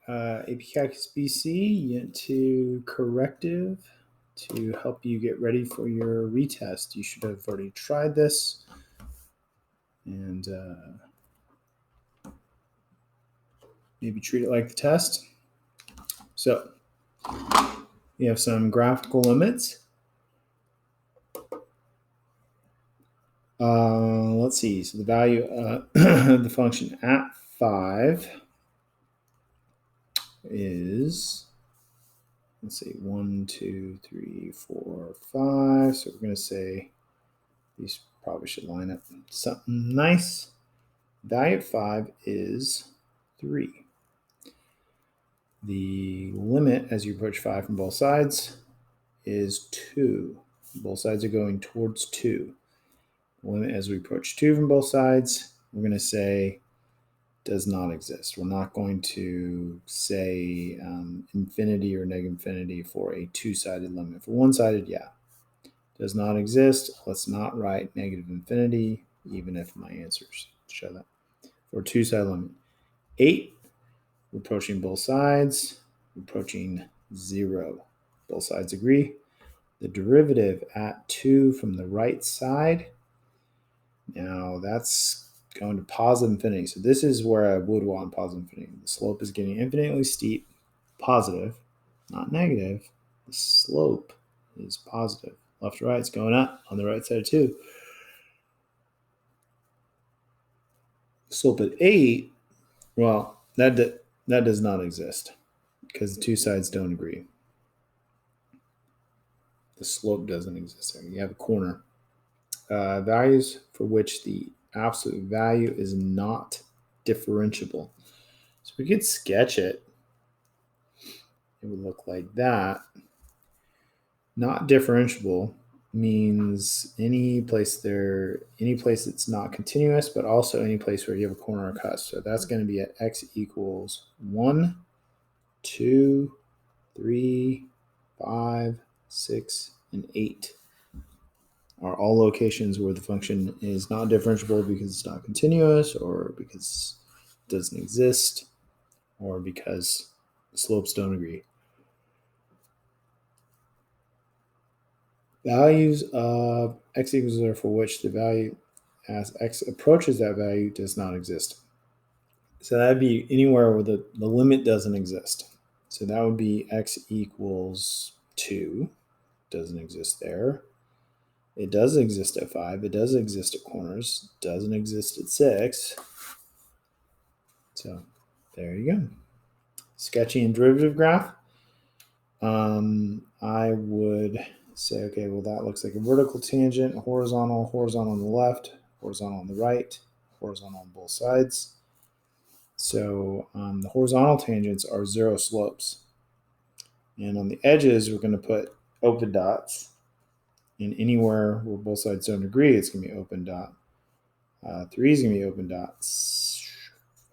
AP Calculus BC, Unit 2 corrective to help you get ready for your retest. You should have already tried this. And maybe treat it like the test. So we have some graphical limits. Let's see. So the value of the function at 5 is, let's see, 1, 2, 3, 4, 5. So we're going to say these probably should line up something nice. Value of 5 is 3. The limit as you approach 5 from both sides is 2. Both sides are going towards 2. Limit as we approach 2 from both sides, we're going to say does not exist. We're not going to say infinity or negative infinity for a two-sided limit. For one-sided, yeah, does not exist. Let's not write negative infinity, even if my answers show that. For a two-sided limit, 8, we're approaching both sides, we're approaching 0. Both sides agree. The derivative at 2 from the right side, now that's going to positive infinity. So this is where I would want positive infinity. The slope is getting infinitely steep, positive, not negative. The slope is positive. Left to right, it's going up on the right side too. Slope at 8, well, that does not exist because the two sides don't agree. The slope doesn't exist there. You have a corner. Values for which the absolute value is not differentiable. So we could sketch it. It would look like that. Not differentiable means any place that's not continuous, but also any place where you have a corner or cusp. So that's going to be at x equals 1, 2, 3, 5, 6, and 8. Are all locations where the function is not differentiable because it's not continuous, or because it doesn't exist, or because the slopes don't agree. Values of x equals 0 for which the value as x approaches that value does not exist. So that'd be anywhere where the limit doesn't exist. So that would be x equals 2. Doesn't exist there. It does exist at 5. It does exist at corners. Doesn't exist at 6. So there you go. Sketching and derivative graph. I would say, okay, well, that looks like a vertical tangent, horizontal on the left, horizontal on the right, horizontal on both sides. So the horizontal tangents are 0 slopes. And on the edges, we're going to put open dots. And anywhere where both sides don't agree, it's going to be open dot. 3 is going to be open dots.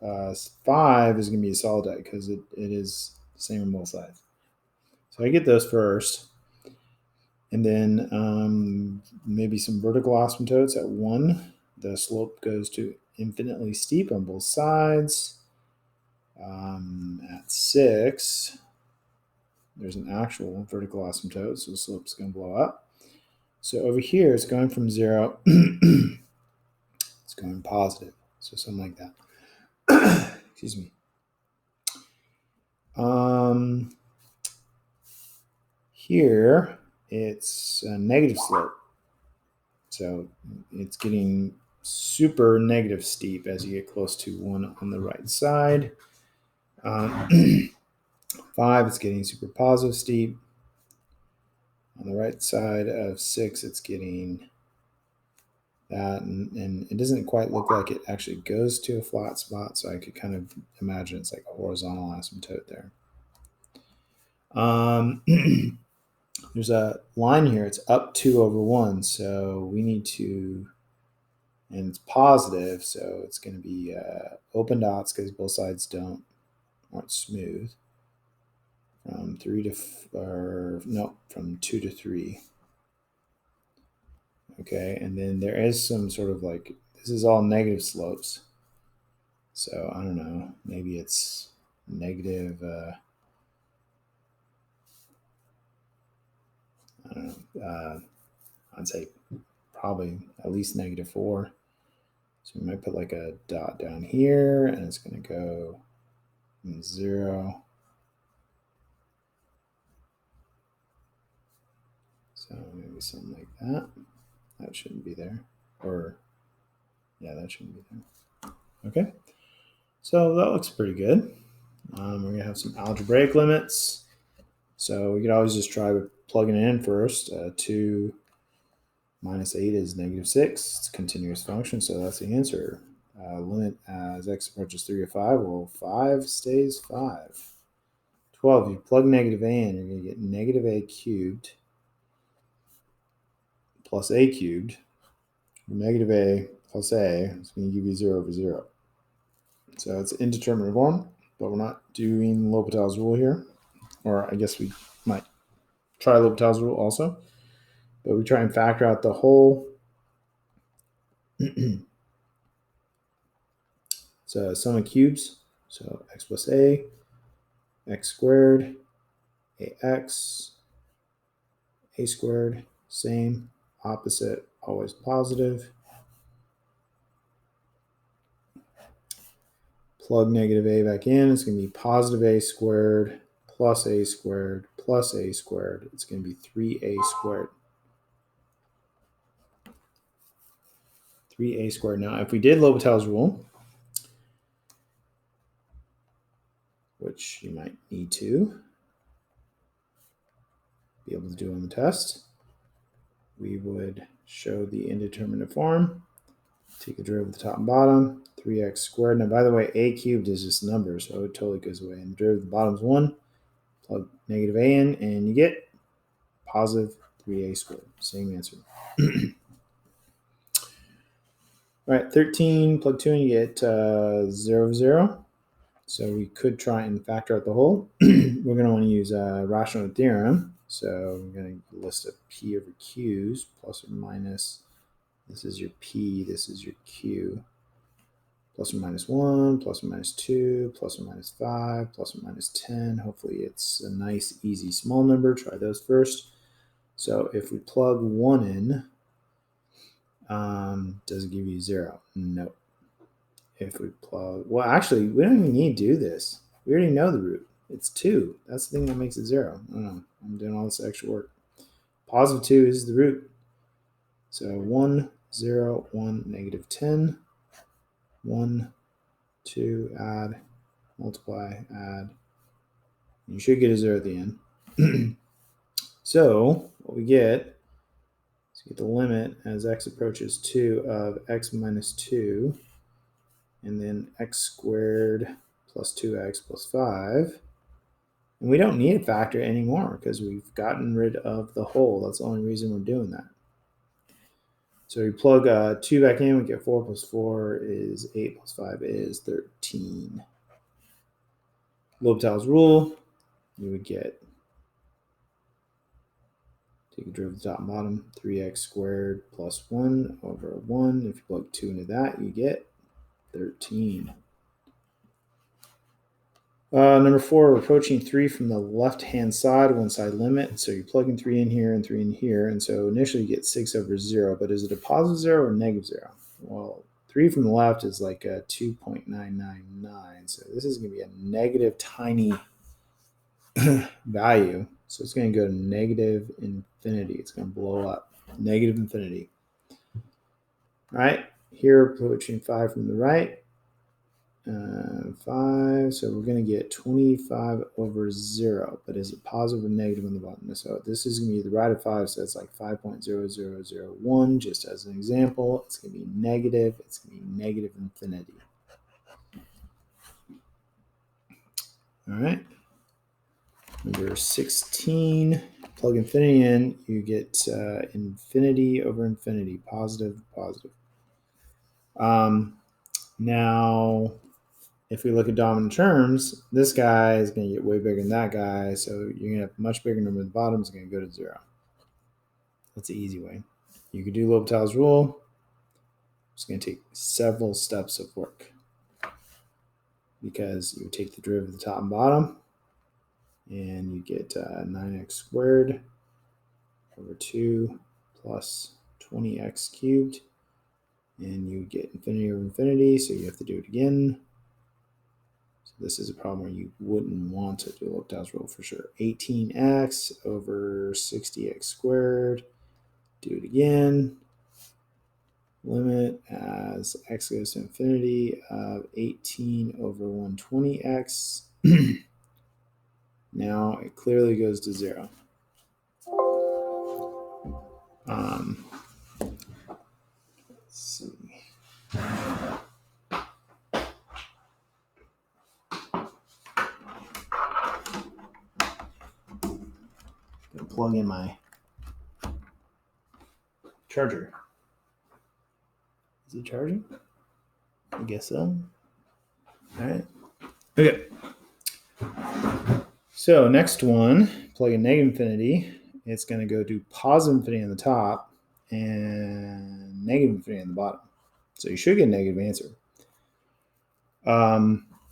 5 is going to be a solid dot because it is the same on both sides. So I get those first. And then maybe some vertical asymptotes at 1. The slope goes to infinitely steep on both sides. At 6, there's an actual vertical asymptote, so the slope's going to blow up. So over here, it's going from 0. It's going positive. So something like that. Excuse me. Here, it's a negative slope. So it's getting super negative steep as you get close to 1 on the right side. 5, it's getting super positive steep. On the right side of 6, it's getting that, and it doesn't quite look like it actually goes to a flat spot, so I could kind of imagine it's like a horizontal asymptote there. There's a line here, it's up 2 over 1, so we need to, and it's positive, so it's going to be open dots because both sides aren't smooth. From 2 to 3. Okay, and then there is some sort of this is all negative slopes. So I don't know, maybe it's negative, I don't know, I'd say probably at least -4. So we might put like a dot down here, and it's going to go 0. So maybe something like that. That shouldn't be there. Or, yeah, that shouldn't be there. Okay. So that looks pretty good. We're going to have some algebraic limits. So we could always just try plugging it in first. 2 minus 8 is -6. It's a continuous function, so that's the answer. Limit as x approaches 3 or 5. Well, 5 stays 5. 12, you plug negative a in, you're going to get negative a cubed plus a cubed. Negative a plus a is going to give you 0 over 0. So it's indeterminate form, but we're not doing L'Hopital's rule here. Or I guess we might try L'Hopital's rule also. But we try and factor out the whole. So sum of cubes. So x plus a, x squared, ax, a squared, same, opposite, always positive. Plug negative a back in, it's going to be positive a squared plus a squared plus a squared. It's going to be 3a squared. 3a squared. Now, if we did L'Hopital's rule, which you might need to be able to do on the test, we would show the indeterminate form, take the derivative of the top and bottom, 3x squared. Now, by the way, a cubed is just a number, so it totally goes away. And the derivative of the bottom is 1. Plug negative a in, and you get positive 3a squared. Same answer. All right, 13, plug 2 in, you get 0 over 0. So we could try and factor out the whole. We're going to want to use a rational theorem. So we're going to list a p over q's, plus or minus. This is your p, this is your q. Plus or minus 1, plus or minus 2, plus or minus 5, plus or minus 10. Hopefully it's a nice, easy, small number. Try those first. So if we plug 1 in, does it give you 0? No. If we plug, well, actually, we don't even need to do this. We already know the root. It's 2. That's the thing that makes it 0. I don't know. I'm doing all this extra work. Positive 2 is the root. So 1, 0, 1, negative 10. 1, 2, add, multiply, add. You should get a 0 at the end. So what we get is we get the limit as x approaches 2 of x minus 2, and then x squared plus 2x plus 5. And we don't need a factor anymore because we've gotten rid of the whole. That's the only reason we're doing that. So we plug 2 back in, we get 4 plus 4 is 8 plus 5 is 13. L'Hopital's rule, you would get, take a derivative of the top and bottom, 3x squared plus 1 over 1. If you plug 2 into that, you get 13. Number 4, we're approaching 3 from the left-hand side, one side limit. So you're plugging 3 in here and 3 in here. And so initially you get 6 over 0. But is it a positive 0 or negative 0? Well, 3 from the left is like a 2.999. So this is going to be a negative tiny value. So it's going to go to negative infinity. It's going to blow up. Negative infinity. All right. Here, approaching 5 from the right. 5, so we're going to get 25 over 0, but is it positive or negative on the bottom? So this is going to be the right of 5, so it's like 5.0001, just as an example. It's going to be negative, it's going to be negative infinity. All right. Number 16, plug infinity in, you get infinity over infinity, positive, positive. Now, if we look at dominant terms, this guy is going to get way bigger than that guy. So you're going to have a much bigger number at the bottom. It's going to go to 0. That's the easy way. You could do L'Hopital's rule. It's going to take several steps of work. because you would take the derivative of the top and bottom, and you get 9x squared over 2 plus 20x cubed, and you get infinity over infinity, so you have to do it again. So this is a problem where you wouldn't want to do L'Hopital's rule for sure. 18x over 60x squared. Do it again. Limit as x goes to infinity of 18 over 120x. Now it clearly goes to 0. Let's see. Gonna plug in my charger. Is it charging? I guess so. All right. Okay. So next one, plug in negative infinity. It's going to go to positive infinity on the top and negative infinity on the bottom. So you should get a negative answer.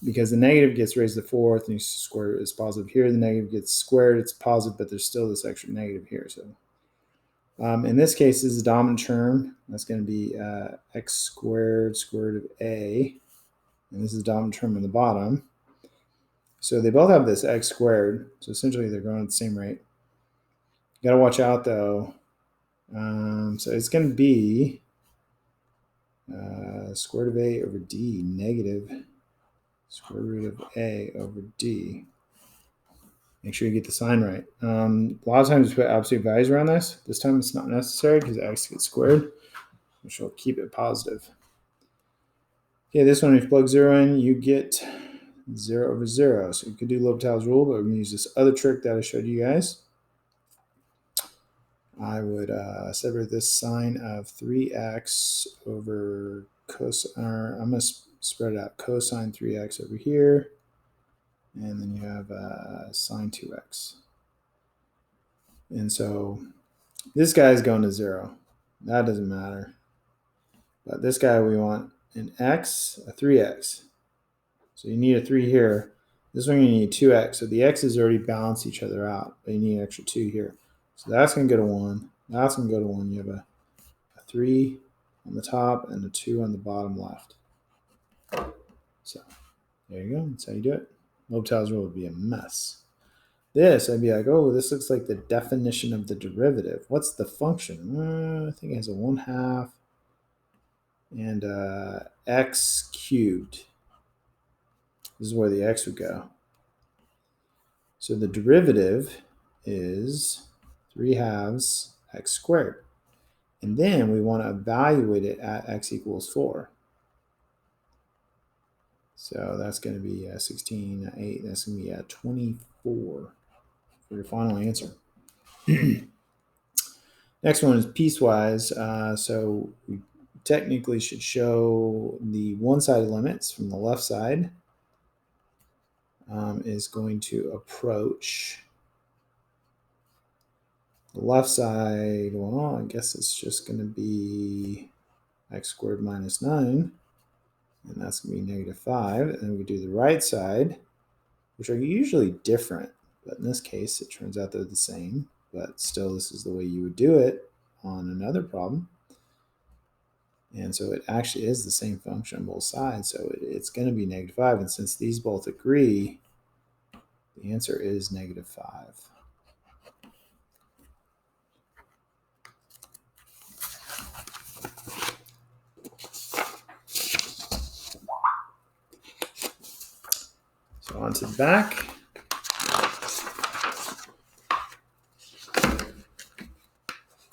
Because the negative gets raised to the fourth and you square it is positive here. The negative gets squared, it's positive, but there's still this extra negative here. So in this case, this is the dominant term. That's going to be x squared square root of a. And this is the dominant term on the bottom. So they both have this x squared. So essentially they're growing at the same rate. You got to watch out though. So it's going to be square root of a over d negative square root of a over d. Make sure you get the sign right. A lot of times we put absolute values around this. This time it's not necessary because x gets squared, which will keep it positive. Okay, this one, if you plug 0 in, you get 0 over 0. So you could do L'Hopital's rule, but we're going to use this other trick that I showed you guys. I would separate this sine of 3x over cosine, I'm going to spread it out, cosine 3x over here, and then you have sine 2x. And so this guy is going to 0. That doesn't matter. But this guy, we want an x, a 3x. So you need a 3 here. This one you need 2x. So the x's already balance each other out, but you need an extra 2 here. So that's going to go to 1. That's going to go to 1. You have a 3 on the top and a 2 on the bottom left. So there you go. That's how you do it. L'Hopital's rule would be a mess. This, I'd be like, oh, this looks like the definition of the derivative. What's the function? I think it has a 1/2 and x cubed. This is where the x would go. So the derivative is 3/2 x squared. And then we want to evaluate it at x equals 4. So that's going to be 16, 8. That's going to be 24 for your final answer. Next one is piecewise. So we technically should show the one-sided limits from the left side is going to approach the left side. Well, I guess it's just going to be x squared minus 9. And that's going to be negative 5. And then we do the right side, which are usually different. But in this case, it turns out they're the same. But still, this is the way you would do it on another problem. And so it actually is the same function on both sides. So it's going to be negative 5. And since these both agree, the answer is negative 5. So on to the back.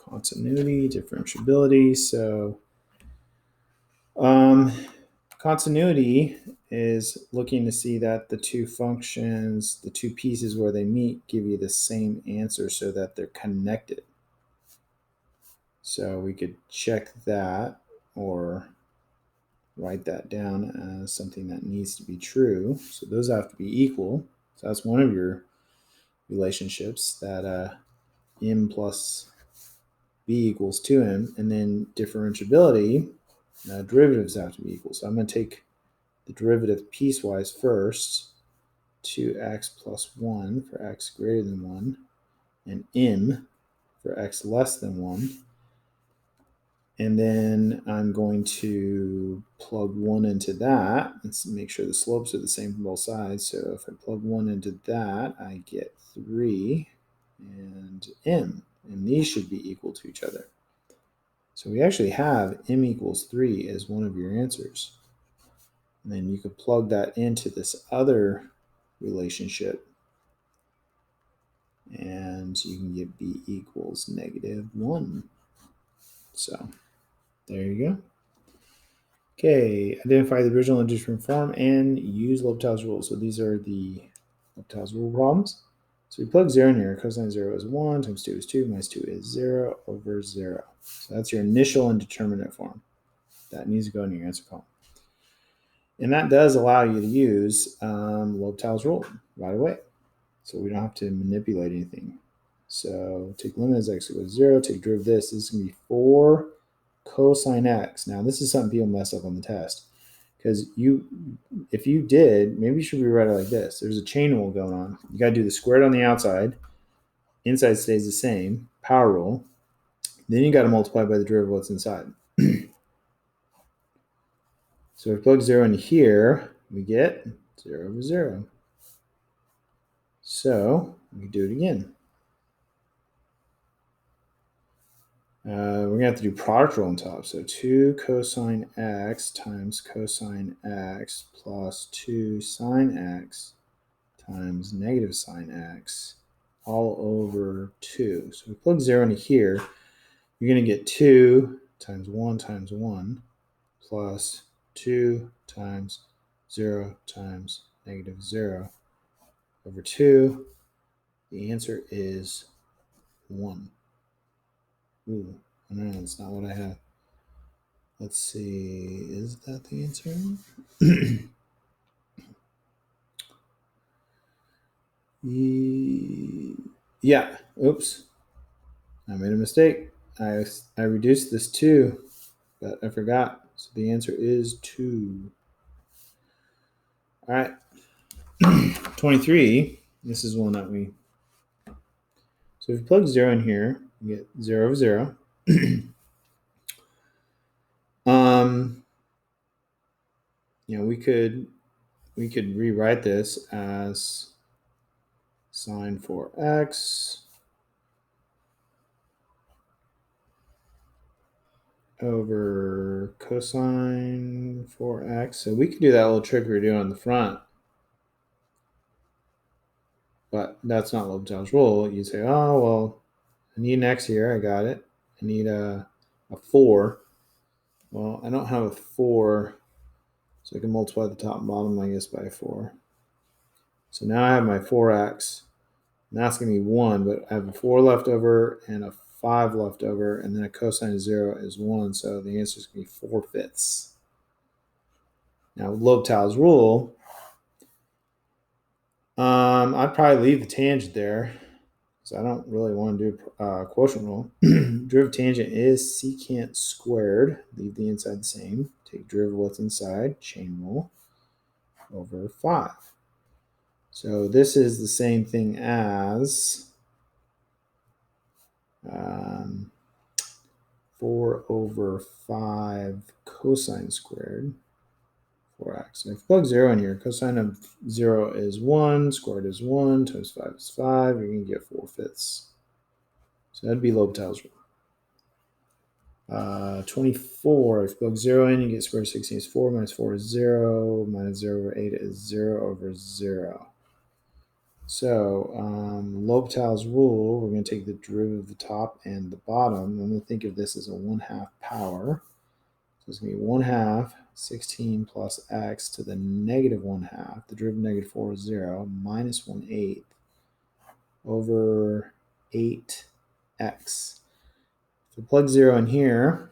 Continuity, differentiability. So continuity is looking to see that the two functions, the two pieces where they meet, give you the same answer so that they're connected. So we could check that or write that down as something that needs to be true. So those have to be equal. So that's one of your relationships, that m plus b equals 2m. And then differentiability, derivatives have to be equal. So I'm going to take the derivative piecewise first, 2x plus 1 for x greater than 1, and m for x less than 1. And then I'm going to plug 1 into that and make sure the slopes are the same from both sides. So if I plug 1 into that, I get 3 and m. And these should be equal to each other. So we actually have m equals 3 as one of your answers. And then you could plug that into this other relationship. And you can get b equals -1. So there you go. Okay, identify the original indeterminate form and use L'Hopital's rule. So these are the L'Hopital's rule problems. So we plug 0 in here. Cosine 0 is 1, times 2 is 2, minus 2 is 0 over 0. So that's your initial indeterminate form. That needs to go in your answer column. And that does allow you to use L'Hopital's rule right away. So we don't have to manipulate anything. So take limit as x equals 0, take derivative of this. This is going to be 4 cosine x. Now, this is something people mess up on the test. Because if you did, maybe you should rewrite it like this. There's a chain rule going on. You got to do the squared on the outside. Inside stays the same. Power rule. Then you got to multiply by the derivative of what's inside. So if we plug 0 in here, we get 0 over 0. So we can do it again. We're going to have to do product rule on top. So 2 cosine x times cosine x plus 2 sine x times negative sine x all over 2. So we plug 0 into here. You're going to get 2 times 1 plus 2 times 0 times negative 0 over 2. The answer is 1. Ooh, no, that's not what I have. Let's see, is that the answer? Yeah, oops. I made a mistake. I reduced this 2, but I forgot. So the answer is 2. All right. 23. This is one that we... So if you plug 0 in here, you get 0 over 0. We could rewrite this as sine 4x over cosine 4x. So we could do that little trick we were doing on the front. But that's not L'Hopital's rule. You say, oh, well, I need an x here. I got it. I need a 4. Well, I don't have a 4, so I can multiply the top and bottom, I guess, by 4. So now I have my 4x. And that's going to be 1, but I have a 4 left over and a 5 left over, and then a cosine of 0 is 1, so the answer is going to be 4/5. Now, with L'Hopital's rule, I'd probably leave the tangent there, because I don't really want to do quotient rule. Derivative tangent is secant squared. Leave the inside the same. Take derivative of what's inside, chain rule, over 5. So this is the same thing as 4 over 5 cosine squared 4x. So if you plug 0 in here, cosine of 0 is 1, squared is 1, times 5 is 5. You're going to get 4/5. So that'd be L'Hopital's rule. 24. If you plug 0 in, you get square root of 16 is 4, minus 4 is 0, minus 0 over 8 is 0 over 0. So L'Hopital's rule, we're going to take the derivative of the top and the bottom. I'm going to think of this as a 1/2 power. So it's going to be 1/2 16 plus x to the negative 1/2. The derivative of negative 4 is 0, minus 1/8 over 8x. If we plug 0 in here,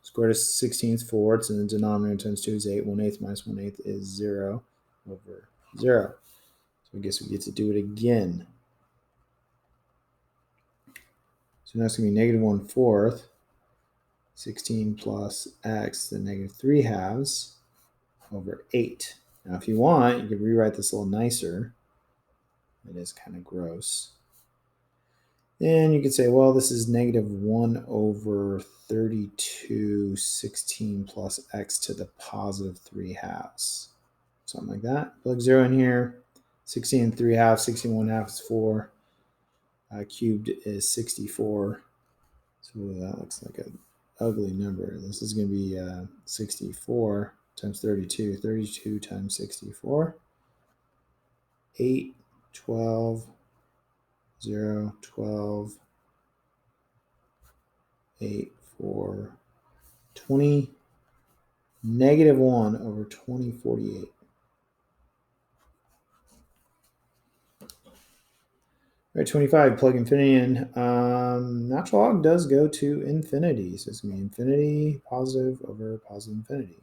square root of 16 is 4. It's in the denominator times 2 is 8. 1/8 minus 1/8 is 0 over 0. So I guess we get to do it again. So now it's going to be negative 1/4. 16 plus x, the negative 3/2. over 8. Now, if you want, you could rewrite this a little nicer. It is kind of gross. And you could say, well, this is negative 1 over 32 16 plus x to the positive 3 halves. Something like that. Plug 0 in here. 16 3 halves, 16 1 half is 4. Cubed is 64. So that looks like an ugly number. This is going to be 64 times 32. 32 times 64. 8, 12, 0, 12, 8, 4, 20, negative 1 over 20, 48. All right, 25, plug infinity in. Natural log does go to infinity. So it's going to be infinity positive over positive infinity.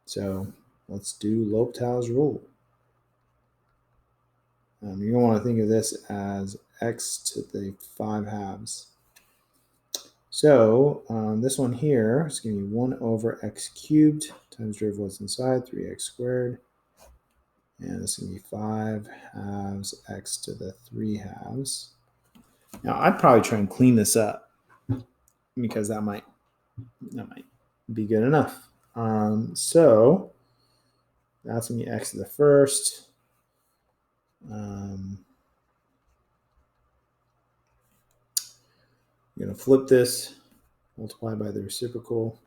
So let's do L'Hopital's rule. You're going to want to think of this as x to the 5 halves. So this one here is going to be 1 over x cubed times derivative what's inside, 3x squared. And this is going to be 5 halves x to the 3 halves. Now, I'd probably try and clean this up because that might be good enough. So that's going to be x to the first. You're going to flip this, multiply by the reciprocal.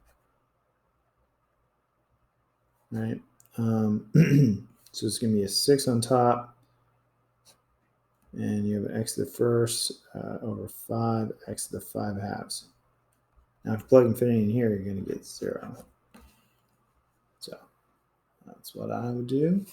Right? So it's going to be a 6 on top. And you have an x to the first over 5, x to the 5 halves. Now, if you plug infinity in here, you're going to get 0. So that's what I would do.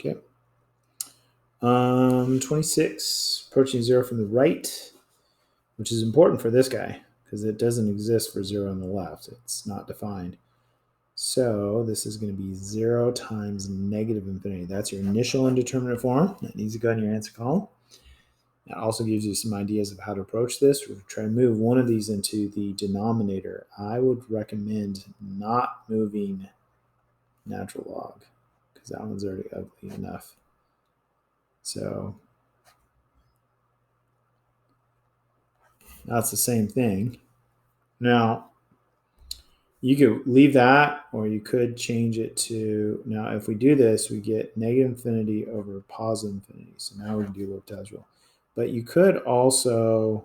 Okay. 26, approaching 0 from the right, which is important for this guy because it doesn't exist for 0 on the left. It's not defined. So this is going to be 0 times negative infinity. That's your initial indeterminate form. That needs to go in your answer column. That also gives you some ideas of how to approach this. We'll try to move one of these into the denominator. I would recommend not moving natural log because that one's already ugly enough. So that's the same thing. Now, you could leave that, or you could change it to, now if we do this, we get negative infinity over positive infinity. So now we can do L'Hopital's rule. But you could also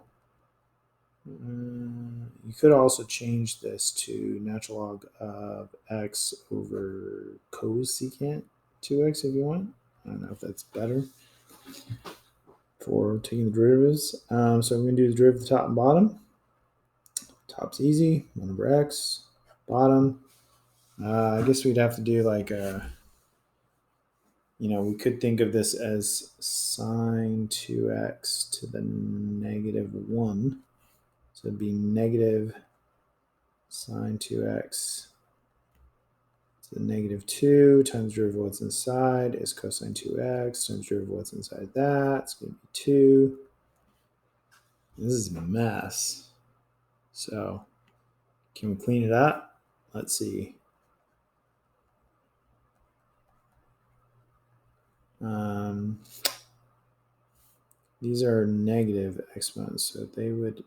change this to natural log of x over cosecant 2x if you want. I don't know if that's better for taking the derivatives. So I'm going to do the derivative top and bottom. Top's easy, 1 over x. Bottom, I guess we'd have to do like a, we could think of this as sine 2x to the negative 1. So it'd be negative sine 2x to the negative 2 times derivative of what's inside is cosine 2x times derivative of what's inside that. It's going to be 2. This is a mess. So can we clean it up? Let's see. These are negative exponents, so they would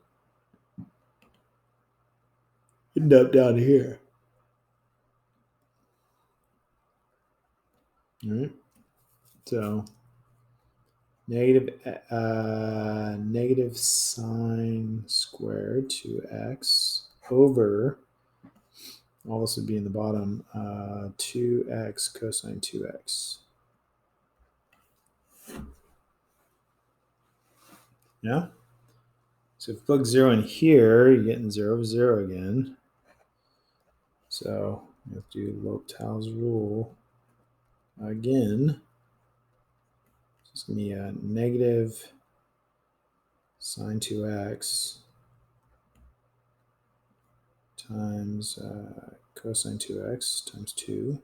end up down here. All right. So negative sine squared 2x over, all this would be in the bottom, 2x cosine 2x. Yeah? So if you plug 0 in here, you're getting 0 over 0 again. So you have to do L'Hopital's rule again. It's going to be a negative sine 2x times cosine 2x times 2.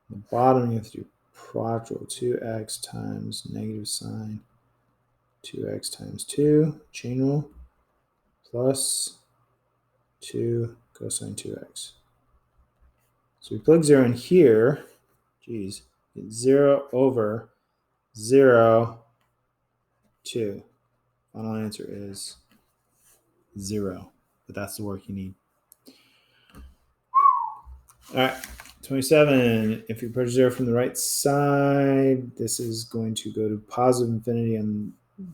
The bottom you have to do product rule, 2x times negative sign 2x times 2, chain rule, plus 2 cosine 2x. So we plug 0 in here, geez, get 0 over 0, 2. Final answer is 0, but that's the work you need. All right, 27. If you approach 0 from the right side, this is going to go to positive infinity on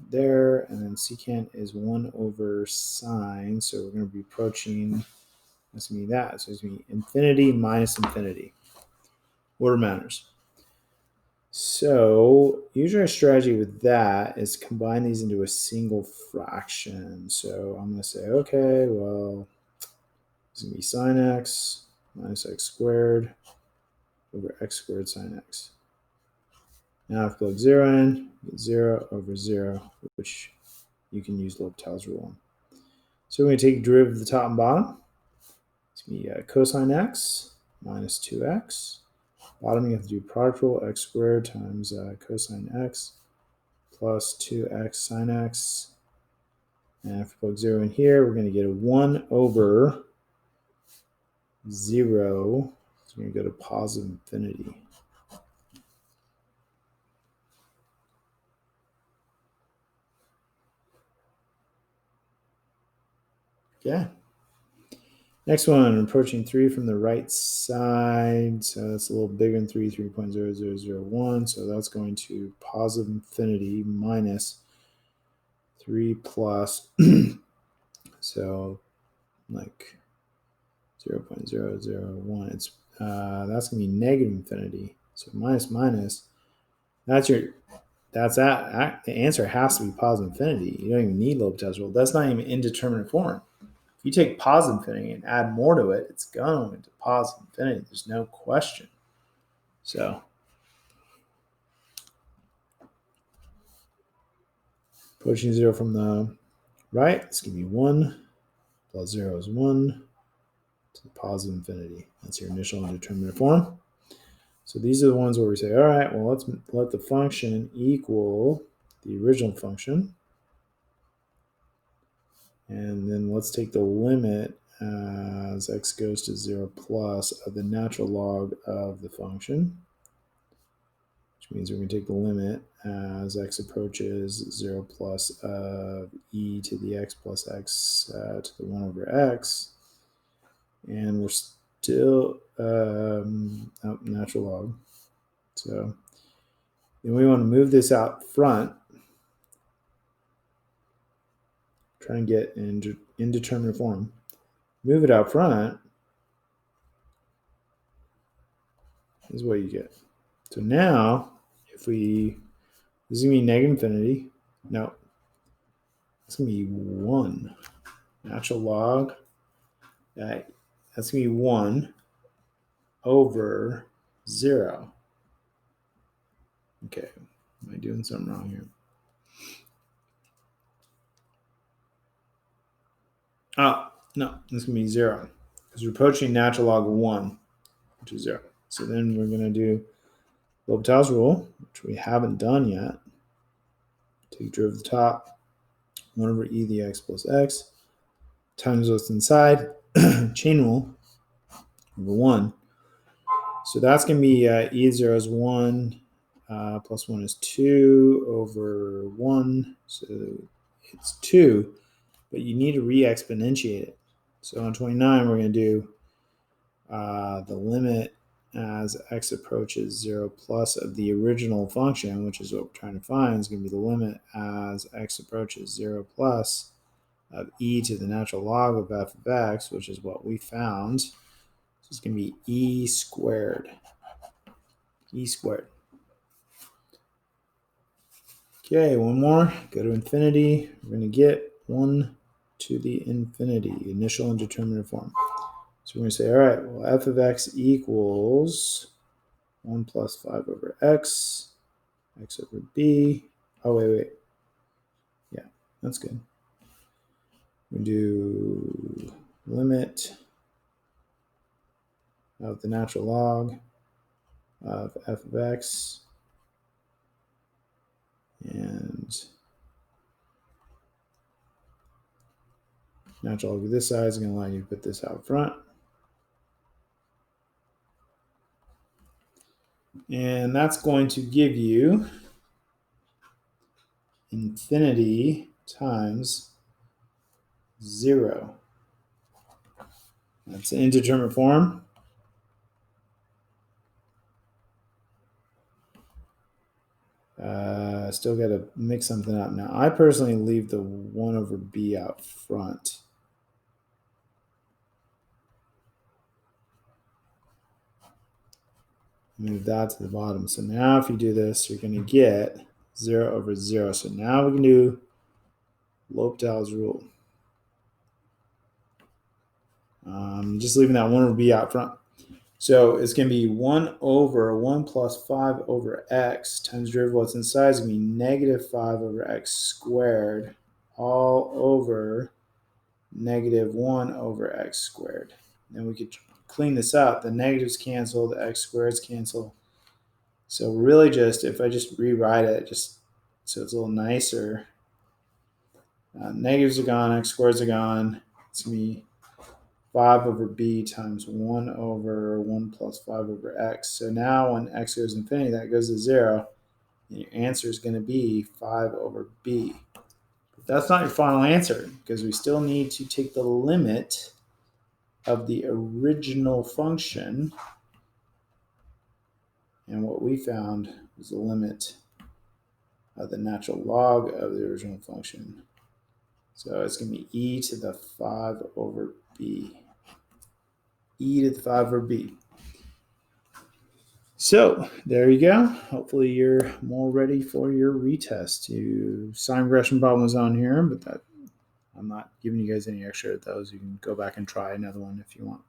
there, and then secant is 1 over sine, so we're going to be approaching, that's going to be that. So it's going to be infinity minus infinity. Order matters. So usually our strategy with that is combine these into a single fraction. So I'm going to say, okay, well, it's going to be sine x minus x squared over x squared sine x. Now if I plug 0 in, you get 0 over 0, which you can use L'Hopital's rule on. So we're going to take derivative of the top and bottom. It's going to be cosine x minus 2x. Bottom, you have to do product rule, x squared times cosine x plus 2x sine x. And if we plug 0 in here, we're going to get a 1 over 0. So we're going to go to positive infinity. Okay. Next one, approaching 3 from the right side. So that's a little bigger than 3, 3.0001. So that's going to positive infinity minus 3 plus, so like 0.001. It's that's going to be negative infinity. So minus minus. The answer has to be positive infinity. You don't even need L'Hopital's rule. That's not even indeterminate form. If you take positive infinity and add more to it, it's going to positive infinity. There's no question. So approaching 0 from the right, it's going to be 1 plus 0 is 1 to the positive infinity. That's your initial indeterminate form. So these are the ones where we say, all right, well, let's let the function equal the original function. And then let's take the limit as x goes to 0 plus of the natural log of the function, which means we're going to take the limit as x approaches 0 plus of e to the x plus x to the 1 over x. And we're still natural log. So then we want to move this out front, try and get an indeterminate form. Move it out front is what you get. So now, if we, this is going to be negative infinity. No, it's going to be 1. Natural log, that's going to be 1 over 0. Okay, am I doing something wrong here? Oh, no, it's going to be 0. Because we're approaching natural log of 1, which is 0. So then we're going to do L'Hopital's rule, which we haven't done yet. Take derivative of the top, 1 over e to the x plus x, times what's inside, chain rule, over 1. So that's going to be e of 0 is 1, plus 1 is 2 over 1. So it's 2, but you need to re-exponentiate it. So on 29, we're going to do the limit as x approaches 0 plus of the original function, which is what we're trying to find, is going to be the limit as x approaches 0 plus of e to the natural log of f of x, which is what we found. So it's going to be e squared. E squared. Okay, one more. Go to infinity. We're going to get 1 to the infinity, initial indeterminate form. So we're going to say, all right, well, f of x equals 1 plus 5 over x, x over b. Oh, wait. Yeah, that's good. We do limit of the natural log of f of x, and natural log of this side is going to allow you to put this out front. And that's going to give you infinity times 0. That's an indeterminate form. Still got to mix something up. Now, I personally leave the 1 over b out front. Move that to the bottom. So now if you do this, you're going to get 0 over 0. So now we can do L'Hopital's rule. Just leaving that 1 over b out front. So it's going to be 1 over 1 plus 5 over x times derivative what's inside is going to be negative 5 over x squared all over negative 1 over x squared. Then we could clean this up. The negatives cancel, the x squareds cancel. So really just, if I just rewrite it, just so it's a little nicer, negatives are gone, x squareds are gone. It's going to be 5 over b times 1 over 1 plus 5 over x. So now when x goes to infinity, that goes to 0. And your answer is going to be 5 over b. But that's not your final answer, because we still need to take the limit of the original function. And what we found was the limit of the natural log of the original function. So it's going to be e to the 5 over b. E to the 5 over b. So there you go. Hopefully you're more ready for your retest. Sign regression problems on here, but I'm not giving you guys any extra of those. You can go back and try another one if you want.